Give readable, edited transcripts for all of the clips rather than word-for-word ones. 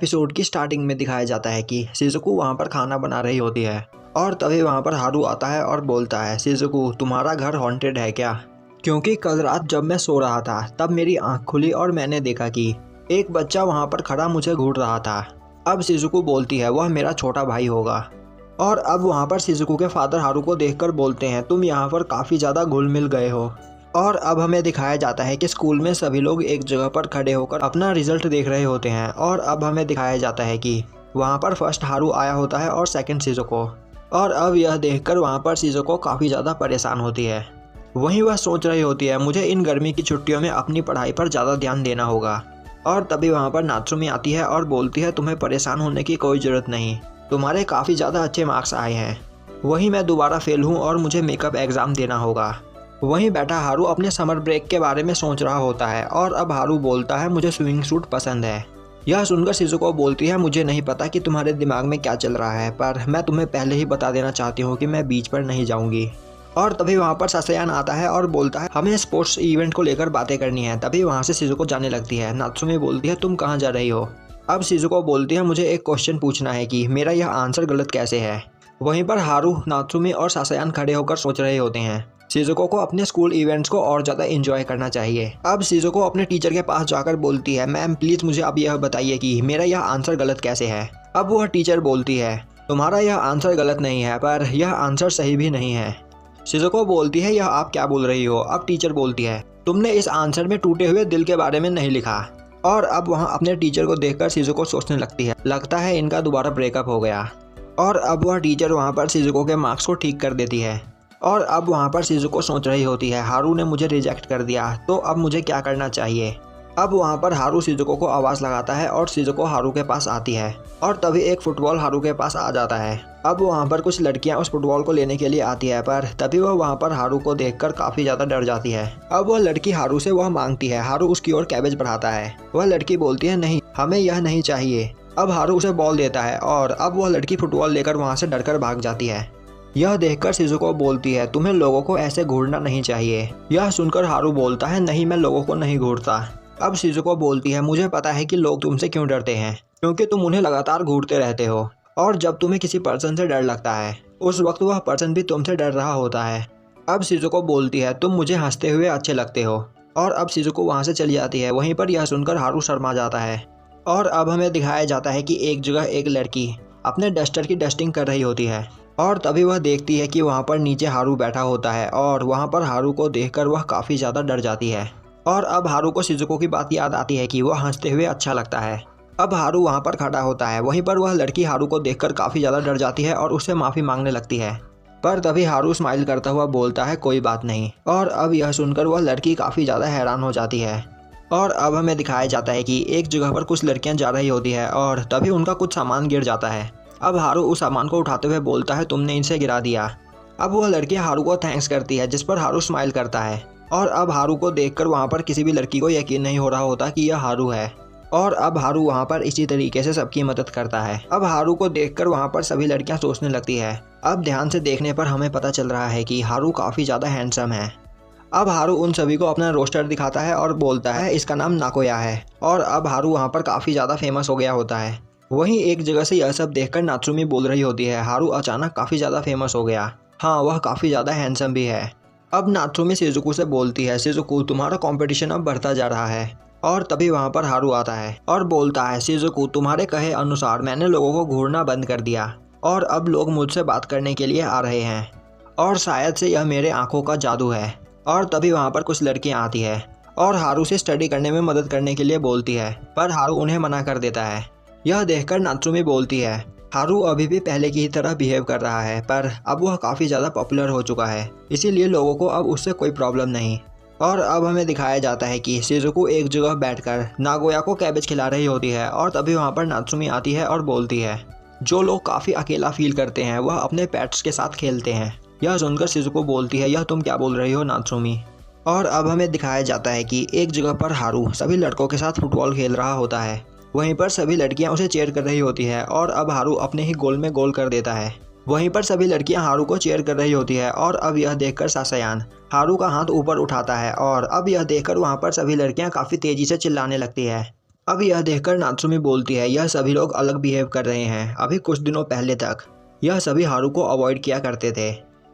Episode की starting में दिखाया जाता है कि शिज़ुको वहाँ पर खाना बना रही होती है और तभी वहाँ पर हारू आता है और बोलता है, शिज़ुको तुम्हारा घर हॉन्टेड है क्या? क्योंकि कल रात जब मैं सो रहा था तब मेरी आँख खुली और मैंने देखा कि एक बच्चा वहाँ पर खड़ा मुझे घूर रहा था। अब शिज़ुको बोलती है वह मेरा छोटा भाई होगा। और अब वहाँ पर शिज़ुको के फादर हारू को देखकर बोलते हैं, तुम यहाँ पर काफ़ी ज़्यादा घुल मिल गए हो। और अब हमें दिखाया जाता है कि स्कूल में सभी लोग एक जगह पर खड़े होकर अपना रिजल्ट देख रहे होते हैं। और अब हमें दिखाया जाता है कि वहाँ पर फर्स्ट हारू आया होता है और सेकंड शिज़ुको। और अब यह देखकर वहाँ पर शिज़ुको काफ़ी ज़्यादा परेशान होती है। वहीं वह सोच रही होती है मुझे इन गर्मी की छुट्टियों में अपनी पढ़ाई पर ज़्यादा ध्यान देना होगा। और तभी वहाँ पर नात्सुमी आती है और बोलती है तुम्हें परेशान होने की कोई ज़रूरत नहीं, तुम्हारे काफ़ी ज़्यादा अच्छे मार्क्स आए हैं। वहीं मैं दोबारा फेल हूँ और मुझे मेकअप एग्ज़ाम देना होगा। वहीं बैठा हारू अपने समर ब्रेक के बारे में सोच रहा होता है। और अब हारू बोलता है मुझे स्विमिंग सूट पसंद है। यह सुनकर शिज़ुको बोलती है मुझे नहीं पता कि तुम्हारे दिमाग में क्या चल रहा है, पर मैं तुम्हें पहले ही बता देना चाहती हूँ कि मैं बीच पर नहीं जाऊँगी। और तभी वहाँ पर सासयान आता है और बोलता है हमें स्पोर्ट्स इवेंट को लेकर बातें करनी है। तभी वहाँ से शिज़ुको जाने लगती है। नात्सुमी बोलती है तुम कहाँ जा रही हो? अब शिज़ुको बोलती है मुझे एक क्वेश्चन पूछना है कि मेरा यह आंसर गलत कैसे है। वहीं पर हारू, नात्सुमी और सासयान खड़े होकर सोच रहे होते हैं शिज़ुको को अपने स्कूल इवेंट्स को और ज़्यादा एंजॉय करना चाहिए। अब शिज़ुको अपने टीचर के पास जाकर बोलती है मैम प्लीज़ मुझे अब यह बताइए कि मेरा यह आंसर गलत कैसे है। अब वह टीचर बोलती है तुम्हारा यह आंसर गलत नहीं है, पर यह आंसर सही भी नहीं है। शिज़ुको बोलती है यह आप क्या बोल रही हो? अब टीचर बोलती है तुमने इस आंसर में टूटे हुए दिल के बारे में नहीं लिखा। और अब वहाँ अपने टीचर को देखकर शिज़ुको सोचने लगती है लगता है इनका दोबारा ब्रेकअप हो गया। और अब वह टीचर वहाँ पर शिज़ुको के मार्क्स को ठीक कर देती है। और अब वहाँ पर शिज़ुको सोच रही होती है हारू ने मुझे रिजेक्ट कर दिया, तो अब मुझे क्या करना चाहिए। अब वहाँ पर हारू शिज़ुको को आवाज़ लगाता है और शिज़ुको हारू के पास आती है। और तभी एक फुटबॉल हारू के पास आ जाता है। अब वहाँ पर कुछ लड़कियाँ उस फुटबॉल को लेने के लिए आती है, पर तभी वह वहाँ पर हारू को देखकर काफ़ी ज़्यादा डर जाती है। अब वह लड़की हारू से वह मांगती है, हारू उसकी ओर कैबेज बढ़ाता है। वह लड़की बोलती है नहीं हमें यह नहीं चाहिए। अब हारू उसे बॉल देता है और अब वह लड़की फुटबॉल लेकर वहाँ से डरकर भाग जाती है। यह देखकर शिज़ुको बोलती है तुम्हें लोगों को ऐसे घूरना नहीं चाहिए। यह सुनकर हारू बोलता है नहीं मैं लोगों को नहीं घूरता। अब शिज़ुको बोलती है मुझे पता है कि लोग तुमसे क्यों डरते हैं, क्योंकि तुम उन्हें लगातार घूरते रहते हो। और जब तुम्हें किसी पर्सन से डर लगता है उस वक्त वह पर्सन भी तुमसे डर रहा होता है। अब शिज़ुको बोलती है तुम मुझे हंसते हुए अच्छे लगते हो। और अब शिज़ुको वहाँ से चली जाती है। वहीं पर यह सुनकर हारू शर्मा जाता है। और अब हमें दिखाया जाता है कि एक जगह एक लड़की अपने डस्टर की डस्टिंग कर रही होती है। और तभी वह देखती है कि वहाँ पर नीचे हारू बैठा होता है और वहाँ पर हारू को देखकर वह काफ़ी ज़्यादा डर जाती है। और अब हारू को शिज़ुको की बात याद आती है कि वह हंसते हुए अच्छा लगता है। अब हारू वहाँ पर खड़ा होता है। वहीं पर वह लड़की हारू को देखकर काफ़ी ज़्यादा डर जाती है और उससे माफ़ी मांगने लगती है। पर तभी हारू स्माइल करता हुआ बोलता है कोई बात नहीं। और अब यह सुनकर वह लड़की काफ़ी ज़्यादा हैरान हो जाती है। और अब हमें दिखाया जाता है कि एक जगह पर कुछ लड़कियां जा रही होती है और तभी उनका कुछ सामान गिर जाता है। अब हारू उस सामान को उठाते हुए बोलता है तुमने इनसे गिरा दिया। अब वह लड़की हारू को थैंक्स करती है, जिस पर हारू स्माइल करता है। और अब हारू को देखकर वहाँ पर किसी भी लड़की को यकीन नहीं हो रहा होता कि यह हारू है। और अब हारू वहाँ पर इसी तरीके से सबकी मदद करता है। अब हारू को देखकर वहाँ पर सभी लड़कियाँ सोचने लगती है। अब ध्यान से देखने पर हमें पता चल रहा है कि हारू काफ़ी ज़्यादा हैंडसम है। अब हारू उन सभी को अपना रोस्टर दिखाता है और बोलता है इसका नाम नाकोया है। और अब हारू वहाँ पर काफ़ी ज़्यादा फेमस हो गया होता है। वहीं एक जगह से यह सब देखकर नात्सुमी बोल रही होती है हारू अचानक काफ़ी ज़्यादा फेमस हो गया, हाँ वह काफ़ी ज़्यादा हैंडसम भी है। अब नात्सुमी शिज़ुको से बोलती है शिज़ुको तुम्हारा कंपटीशन अब बढ़ता जा रहा है। और तभी वहाँ पर हारू आता है और बोलता है शिज़ुको तुम्हारे कहे अनुसार मैंने लोगों को घूरना बंद कर दिया और अब लोग मुझसे बात करने के लिए आ रहे हैं। और शायद से यह मेरे आँखों का जादू है। और तभी वहाँ पर कुछ लड़कियाँ आती है और हारू से स्टडी करने में मदद करने के लिए बोलती है, पर हारू उन्हें मना कर देता है। यह देखकर नात्सुमी बोलती है हारू अभी भी पहले की ही तरह बिहेव कर रहा है, पर अब वह काफ़ी ज़्यादा पॉपुलर हो चुका है, इसीलिए लोगों को अब उससे कोई प्रॉब्लम नहीं। और अब हमें दिखाया जाता है कि शिज़ुको एक जगह बैठकर नागोया को कैबेज खिला रही होती है। और तभी वहाँ पर नात्सुमी आती है और बोलती है जो लोग काफ़ी अकेला फील करते हैं वह अपने पेट्स के साथ खेलते हैं। यह सुनकर शिज़ुको बोलती है यह तुम क्या बोल रही हो नात्सुमी। और अब हमें दिखाया जाता है कि एक जगह पर हारू सभी लड़कों के साथ फुटबॉल खेल रहा होता है। वहीं पर सभी लड़कियां उसे चीयर कर रही होती है और अब हारू अपने ही गोल में गोल कर देता है। वहीं पर सभी लड़कियां हारू को चीयर कर रही होती है। और अब यह देखकर सासयान हारू का हाथ ऊपर उठाता है और अब यह देखकर वहाँ पर सभी लड़कियां काफ़ी तेज़ी से चिल्लाने लगती है। अब यह देखकर नात्सुमी बोलती है यह सभी लोग अलग बिहेव कर रहे हैं। अभी कुछ दिनों पहले तक यह सभी हारू को अवॉइड किया करते थे।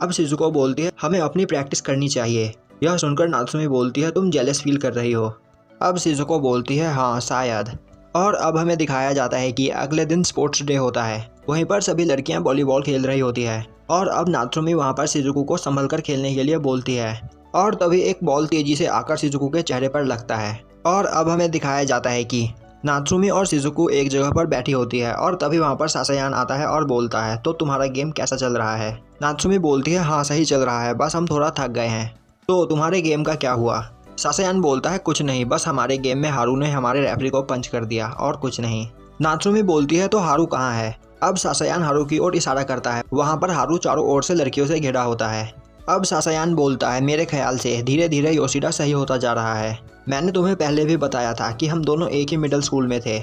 अब शिजुको बोलती है हमें अपनी प्रैक्टिस करनी चाहिए। यह सुनकर नात्सुमी बोलती है तुम जेलस फील कर रही हो। अब शिजुको बोलती है हाँ शायद। और अब हमें दिखाया जाता है कि अगले दिन स्पोर्ट्स डे होता है। वहीं पर सभी लड़कियां वॉलीबॉल खेल रही होती है और अब नात्सुमी वहां पर शिजुको को संभल कर खेलने के लिए बोलती है और तभी एक बॉल तेजी से आकर शिजुको के चेहरे पर लगता है। और अब हमें दिखाया जाता है कि नात्सुमी और शिजुको एक जगह पर बैठी होती है और तभी वहां पर सासायान आता है और बोलता है तो तुम्हारा गेम कैसा चल रहा है। नात्सुमी बोलती है हाँ सही चल रहा है, बस हम थोड़ा थक गए हैं। तो तुम्हारे गेम का क्या हुआ। सासायान बोलता है कुछ नहीं, बस हमारे गेम में हारू ने हमारे रेफरी को पंच कर दिया और कुछ नहीं। नात्सुमी बोलती है तो हारू कहाँ है। अब सासायान हारू की ओर इशारा करता है। वहां पर हारू चारों ओर से लड़कियों से घिरा होता है। अब सासायान बोलता है मेरे ख्याल से धीरे धीरे योशिडा सही होता जा रहा है। मैंने तुम्हें पहले भी बताया था कि हम दोनों एक ही मिडिल स्कूल में थे,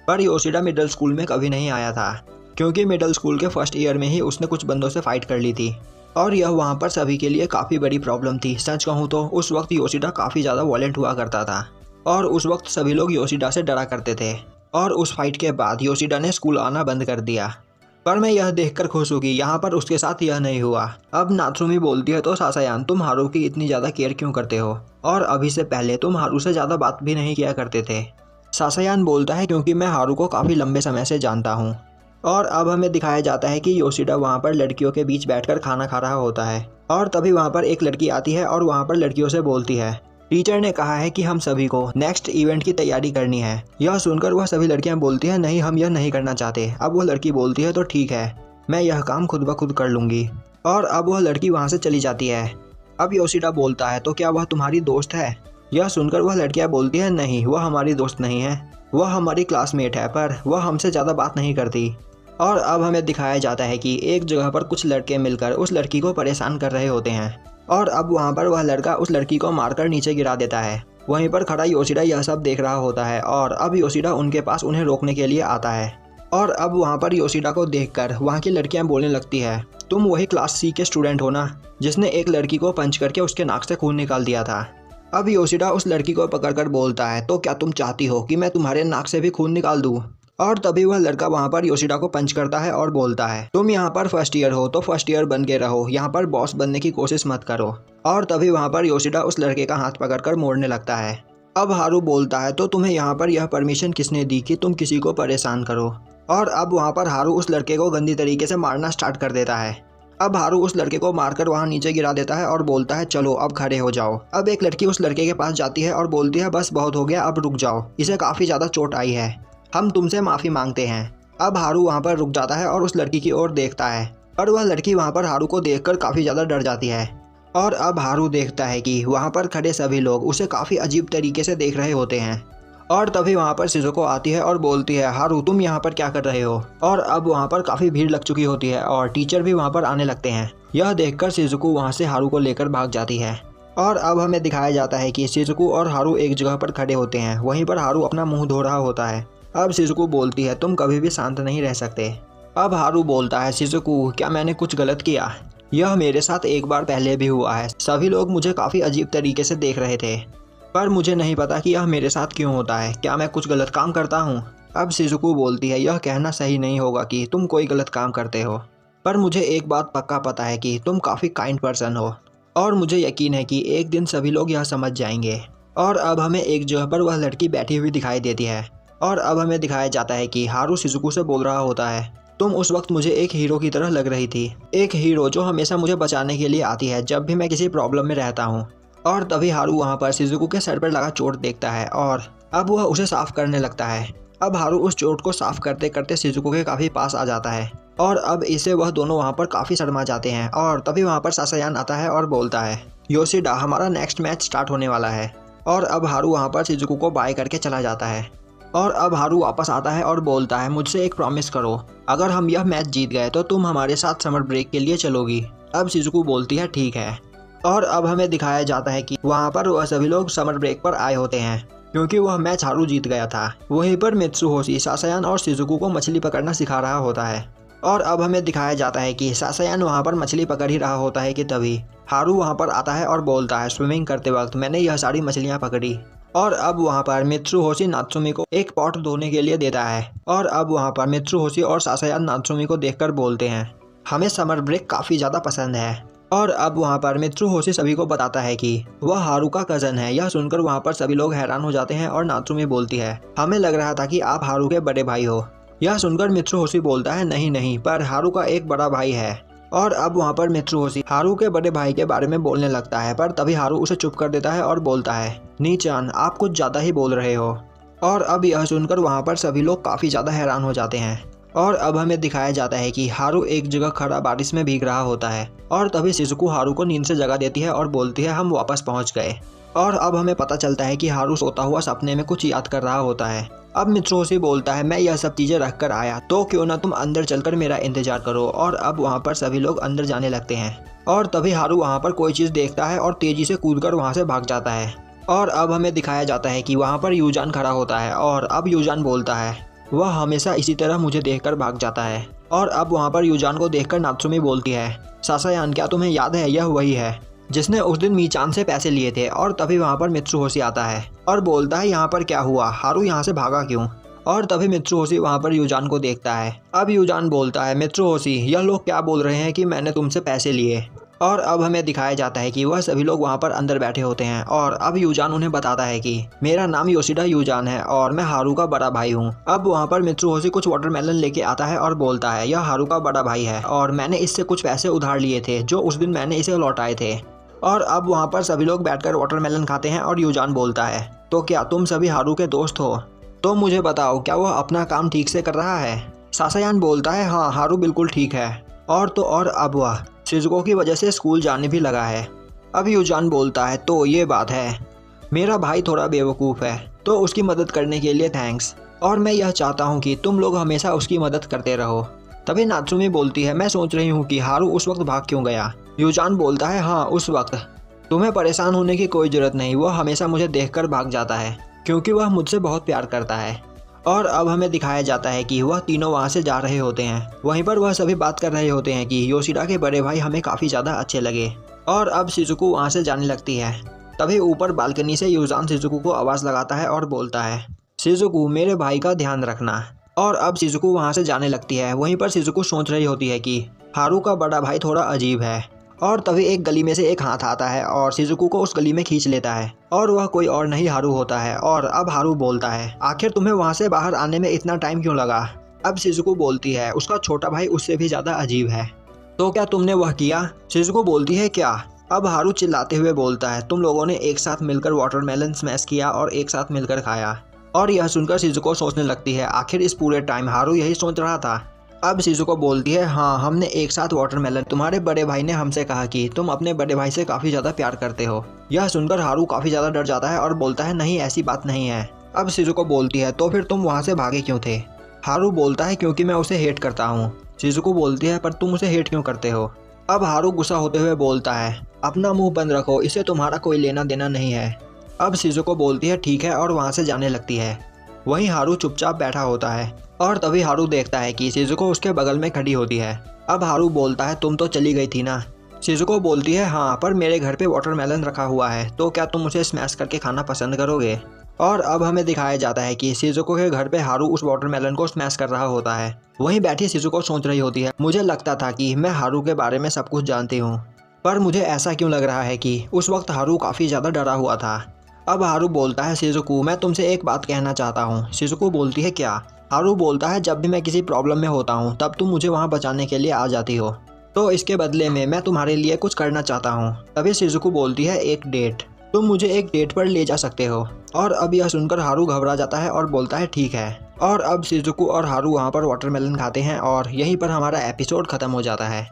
पर योशिडा मिडिल स्कूल में कभी नहीं आया था क्योंकि मिडिल स्कूल के फर्स्ट ईयर में ही उसने कुछ बंदों से फाइट कर ली थी और यह वहाँ पर सभी के लिए काफ़ी बड़ी प्रॉब्लम थी। सच कहूँ तो उस वक्त योशिडा काफ़ी ज़्यादा वॉयलेंट हुआ करता था और उस वक्त सभी लोग योशिडा से डरा करते थे और उस फाइट के बाद योशिडा ने स्कूल आना बंद कर दिया। पर मैं यह देखकर खुश हूँ कि यहाँ पर उसके साथ यह नहीं हुआ। अब नात्सुमी बोलती है तो सासायान तुम हारू की इतनी ज़्यादा केयर क्यों करते हो और अभी से पहले तुम हारू से ज़्यादा बात भी नहीं किया करते थे। सासायान बोलता है क्योंकि मैं हारू को काफ़ी लंबे समय से जानता हूँ। और अब हमें दिखाया जाता है कि योशिडा वहाँ पर लड़कियों के बीच बैठकर खाना खा रहा होता है और तभी वहाँ पर एक लड़की आती है और वहाँ पर लड़कियों से बोलती है टीचर ने कहा है कि हम सभी को नेक्स्ट इवेंट की तैयारी करनी है। यह सुनकर वह सभी लड़कियां बोलती हैं नहीं हम यह नहीं करना चाहते। अब वह लड़की बोलती है तो ठीक है, मैं यह काम खुद ब खुद कर लूँगी। और अब वह लड़की वहाँ से चली जाती है। अब योशिडा बोलता है तो क्या वह तुम्हारी दोस्त है। यह सुनकर वह लड़कियाँ बोलती है नहीं वह हमारी दोस्त नहीं है, वह हमारी क्लासमेट है पर वह हमसे ज़्यादा बात नहीं करती। और अब हमें दिखाया जाता है कि एक जगह पर कुछ लड़के मिलकर उस लड़की को परेशान कर रहे होते हैं और अब वहाँ पर वह लड़का उस लड़की को मारकर नीचे गिरा देता है। वहीं पर खड़ा योशिडा यह सब देख रहा होता है और अब योशिडा उनके पास उन्हें रोकने के लिए आता है। और अब वहाँ पर योशिडा को देखकर वहाँ की लड़कियाँ बोलने लगती है तुम वही क्लास सी के स्टूडेंट हो ना जिसने एक लड़की को पंच करके उसके नाक से खून निकाल दिया था। अब योशिडा उस लड़की को पकड़कर बोलता है तो क्या तुम चाहती हो कि मैं तुम्हारे नाक से भी खून निकाल दूँ। और तभी वह लड़का वहाँ पर योशिडा को पंच करता है और बोलता है तुम यहाँ पर फर्स्ट ईयर हो तो फर्स्ट ईयर बन के रहो, यहाँ पर बॉस बनने की कोशिश मत करो। और तभी वहाँ पर योशिडा उस लड़के का हाथ पकड़कर मोड़ने लगता है। अब हारू बोलता है तो तुम्हें यहाँ पर यह परमिशन किसने दी कि तुम किसी को परेशान करो। और अब वहाँ पर हारू उस लड़के को गंदी तरीके से मारना स्टार्ट कर देता है। अब हारू उस लड़के को मारकर वहाँ नीचे गिरा देता है और बोलता है चलो अब खड़े हो जाओ। अब एक लड़की उस लड़के के पास जाती है और बोलती है बस बहुत हो गया, अब रुक जाओ, इसे काफ़ी ज़्यादा चोट आई है, हम तुमसे माफ़ी मांगते हैं। अब हारू वहाँ पर रुक जाता है और उस लड़की की ओर देखता है और वह लड़की वहाँ पर हारू को देखकर काफ़ी ज़्यादा डर जाती है। और अब हारू देखता है कि वहाँ पर खड़े सभी लोग उसे काफ़ी अजीब तरीके से देख रहे होते हैं। और तभी वहाँ पर शिजुको आती है और बोलती है हारू तुम यहाँ पर क्या कर रहे हो। और अब वहाँ पर काफ़ी भीड़ लग चुकी होती है और टीचर भी वहाँ पर आने लगते हैं। यह देखकर शिजुको वहाँ से हारू को लेकर भाग जाती है। और अब हमें दिखाया जाता है कि शिजुको और हारू एक जगह पर खड़े होते हैं। वहीं पर हारू अपना मुँह धो रहा होता है। अब शिजुको बोलती है तुम कभी भी शांत नहीं रह सकते। अब हारू बोलता है शिजुको क्या मैंने कुछ गलत किया। यह मेरे साथ एक बार पहले भी हुआ है, सभी लोग मुझे काफ़ी अजीब तरीके से देख रहे थे पर मुझे नहीं पता कि यह मेरे साथ क्यों होता है, क्या मैं कुछ गलत काम करता हूँ। अब शिजुको बोलती है यह कहना सही नहीं होगा कि तुम कोई गलत काम करते हो, पर मुझे एक बात पक्का पता है कि तुम काफ़ी काइंड पर्सन हो और मुझे यकीन है कि एक दिन सभी लोग यह समझ जाएंगे। और अब हमें एक जगह पर वह लड़की बैठी हुई दिखाई देती है और अब हमें दिखाया जाता है कि हारू शिजुको से बोल रहा होता है तुम उस वक्त मुझे एक हीरो की तरह लग रही थी, एक हीरो जो हमेशा मुझे बचाने के लिए आती है जब भी मैं किसी प्रॉब्लम में रहता हूँ। और तभी हारू वहाँ पर शिजुको के सर पर लगा चोट देखता है और अब वह उसे साफ करने लगता है। अब हारू उस चोट को साफ करते करते शिजुको के काफ़ी पास आ जाता है और अब इसे वह दोनों वहाँ पर काफ़ी शर्मा जाते हैं। और तभी वहाँ पर सासायान आता है और बोलता है योशिडा हमारा नेक्स्ट मैच स्टार्ट होने वाला है। और अब हारू वहाँ पर शिजुको को बाय करके चला जाता है। और अब हारू वापस आता है और बोलता है मुझसे एक प्रॉमिस करो, अगर हम यह मैच जीत गए तो तुम हमारे साथ समर ब्रेक के लिए चलोगी। अब शिजुको बोलती है ठीक है। और अब हमें दिखाया जाता है कि वहाँ पर वह सभी लोग समर ब्रेक पर आए होते हैं क्योंकि वह मैच हारू जीत गया था। वहीं पर मित्सुहोशी सासायान और शिजुको को मछली पकड़ना सिखा रहा होता है। और अब हमें दिखाया जाता है कि सासायान वहाँ पर मछली पकड़ ही रहा होता है कि तभी हारू वहाँ पर आता है और बोलता है स्विमिंग करते वक्त मैंने यह सारी मछलियाँ पकड़ी। और अब वहाँ पर मित्सुहोशी नात्सुमी को एक पॉट धोने के लिए देता है। और अब वहाँ पर मित्सुहोशी और सासायान नात्सुमी को देखकर बोलते हैं, हमें समर ब्रेक काफ़ी ज़्यादा पसंद है। और अब वहाँ पर मित्सुहोशी सभी को बताता है कि वह हारू का कज़न है। यह सुनकर वहाँ पर सभी लोग हैरान हो जाते हैं और नात्सुमी बोलती है, हमें लग रहा था कि आप हारू के बड़े भाई हो। यह सुनकर मित्सुहोशी बोलता है, नहीं नहीं, पर हारू का एक बड़ा भाई है। और अब वहाँ पर मित्सुहोशी हारू के बड़े भाई के बारे में बोलने लगता है, पर तभी हारू उसे चुप कर देता है और बोलता है, नीचान, आप कुछ ज़्यादा ही बोल रहे हो। और अब यह सुनकर वहाँ पर सभी लोग काफ़ी ज़्यादा हैरान हो जाते हैं। और अब हमें दिखाया जाता है कि हारू एक जगह खड़ा बारिश में भीग रहा होता है। और तभी शिजुको हारू को नींद से जगा देती है और बोलती है, हम वापस पहुँच गए। और अब हमें पता चलता है कि हारू सोता हुआ सपने में कुछ याद कर रहा होता है। अब मित्सुहोशी बोलता है, मैं यह सब चीज़ें रख कर आया, तो क्यों ना तुम अंदर चलकर मेरा इंतजार करो। और अब वहाँ पर सभी लोग अंदर जाने लगते हैं। और तभी हारू वहाँ पर कोई चीज़ देखता है और तेज़ी से कूदकर वहाँ से भाग जाता है। और अब हमें दिखाया जाता है कि वहाँ पर यूजान खड़ा होता है। और अब यूजान बोलता है, वह हमेशा इसी तरह मुझे देखकर भाग जाता है। और अब वहाँ पर यूजान को देखकर नात्सुमी बोलती है, सासायान, क्या तुम्हें याद है, यह वही है जिसने उस दिन मीचान से पैसे लिए थे। और तभी वहाँ पर मित्सुहोशी आता है और बोलता है, यहाँ पर क्या हुआ, हारू यहाँ से भागा क्यों। और तभी मित्सुहोशी वहाँ पर यूजान को देखता है। अब यूजान बोलता है, मित्सुहोशी, यह लोग क्या बोल रहे हैं कि मैंने तुमसे पैसे लिए। और अब हमें दिखाया जाता है कि वह सभी लोग वहाँ पर अंदर बैठे होते हैं। और अब यूजान उन्हें बताता है कि मेरा नाम योशिडा यूजान है और मैं हारू का बड़ा भाई हूँ। अब वहाँ पर मित्सुहोशी कुछ वाटरमेलन लेके आता है और बोलता है, यह हारू का बड़ा भाई है और मैंने इससे कुछ पैसे उधार लिए थे जो उस दिन मैंने इसे लौटाए थे। और अब वहाँ पर सभी लोग बैठकर वाटरमेलन खाते हैं और यूजान बोलता है, तो क्या तुम सभी हारू के दोस्त हो? तो मुझे बताओ, क्या वह अपना काम ठीक से कर रहा है? सासायान बोलता है, हाँ, हारू बिल्कुल ठीक है। और तो और अब वह शिजुको की वजह से स्कूल जाने भी लगा है। अब यूजान बोलता है, तो ये बात है, मेरा भाई थोड़ा बेवकूफ़ है, तो उसकी मदद करने के लिए थैंक्स। और मैं यह चाहता हूँ कि तुम लोग हमेशा उसकी मदद करते रहो। तभी नात्सुमी बोलती है, मैं सोच रही हूँ कि हारू उस वक्त भाग क्यों गया। यूजान बोलता है, हाँ, उस वक्त तुम्हें परेशान होने की कोई ज़रूरत नहीं, वह हमेशा मुझे देखकर भाग जाता है क्योंकि वह मुझसे बहुत प्यार करता है। और अब हमें दिखाया जाता है कि वह तीनों वहाँ से जा रहे होते हैं। वहीं पर वह सभी बात कर रहे होते हैं कि योशिडा के बड़े भाई हमें काफ़ी ज़्यादा अच्छे लगे। और अब शिजुको वहाँ से जाने लगती है। तभी ऊपर बालकनी से यूजान शिजुको को आवाज़ लगाता है और बोलता है, शिजुको, मेरे भाई का ध्यान रखना। और अब शिजुको वहाँ से जाने लगती है। वहीं पर शिजुको सोच रही होती है कि हारू का बड़ा भाई थोड़ा अजीब है। और तभी एक गली में से एक हाथ आता है और शिजुको को उस गली में खींच लेता है। और वह कोई और नहीं हारू होता है। और अब हारू बोलता है, आखिर तुम्हें वहाँ से बाहर आने में इतना टाइम क्यों लगा? अब शिजुको बोलती है, उसका छोटा भाई उससे भी ज़्यादा अजीब है। तो क्या तुमने वह किया? शिजुको बोलती है, क्या? अब हारू चिल्लाते हुए बोलता है, तुम लोगों ने एक साथ मिलकर वाटरमेलन स्मैश किया और एक साथ मिलकर खाया। और यह सुनकर शिजुको सोचने लगती है, आखिर इस पूरे टाइम हारू यही सोच रहा था। अब शिजुको बोलती है, हाँ, हमने एक साथ वाटरमेलन, तुम्हारे बड़े भाई ने हमसे कहा कि तुम अपने बड़े भाई से काफ़ी ज़्यादा प्यार करते हो। यह सुनकर हारू काफ़ी ज़्यादा डर जाता है और बोलता है, नहीं, ऐसी बात नहीं है। अब शिजुको बोलती है, तो फिर तुम वहाँ से भागे क्यों थे? हारू बोलता है, क्योंकि मैं उसे हेट करता हूँ। शिजुको बोलती है, पर तुम उसे हेट क्यों करते हो? अब हारू गुस्सा होते हुए बोलता है, अपना मुँह बंद रखो, इससे तुम्हारा कोई लेना देना नहीं है। अब शिजुको बोलती है, ठीक है, और वहाँ से जाने लगती है। वहीं हारू चुपचाप बैठा होता है। और तभी हारू देखता है कि शिजुको उसके बगल में खड़ी होती है। अब हारू बोलता है, तुम तो चली गई थी ना? शिजुको बोलती है, हाँ, पर मेरे घर पे वाटरमेलन रखा हुआ है, तो क्या तुम उसे स्मैश करके खाना पसंद करोगे? और अब हमें दिखाया जाता है कि शिजुको के घर पे हारू उस वाटरमेलन को स्मैश कर रहा होता है। वहीं बैठी शिजुको सोच रही होती है, मुझे लगता था कि मैं हारू के बारे में सब कुछ जानती हूँ, पर मुझे ऐसा क्यों लग रहा है कि उस वक्त हारू काफ़ी ज़्यादा डरा हुआ था। अब हारू बोलता है, शिजुको, मैं तुमसे एक बात कहना चाहता हूँ। शिजुको बोलती है, क्या? हारू बोलता है, जब भी मैं किसी प्रॉब्लम में होता हूँ तब तुम मुझे वहाँ बचाने के लिए आ जाती हो, तो इसके बदले में मैं तुम्हारे लिए कुछ करना चाहता हूँ। तभी शिजुको बोलती है, एक डेट, तुम मुझे एक डेट पर ले जा सकते हो। और अब यह सुनकर हारू घबरा जाता है और बोलता है, ठीक है। और अब शिजुको और हारू वहाँ पर वाटरमेलन खाते हैं और यहीं पर हमारा एपिसोड ख़त्म हो जाता है।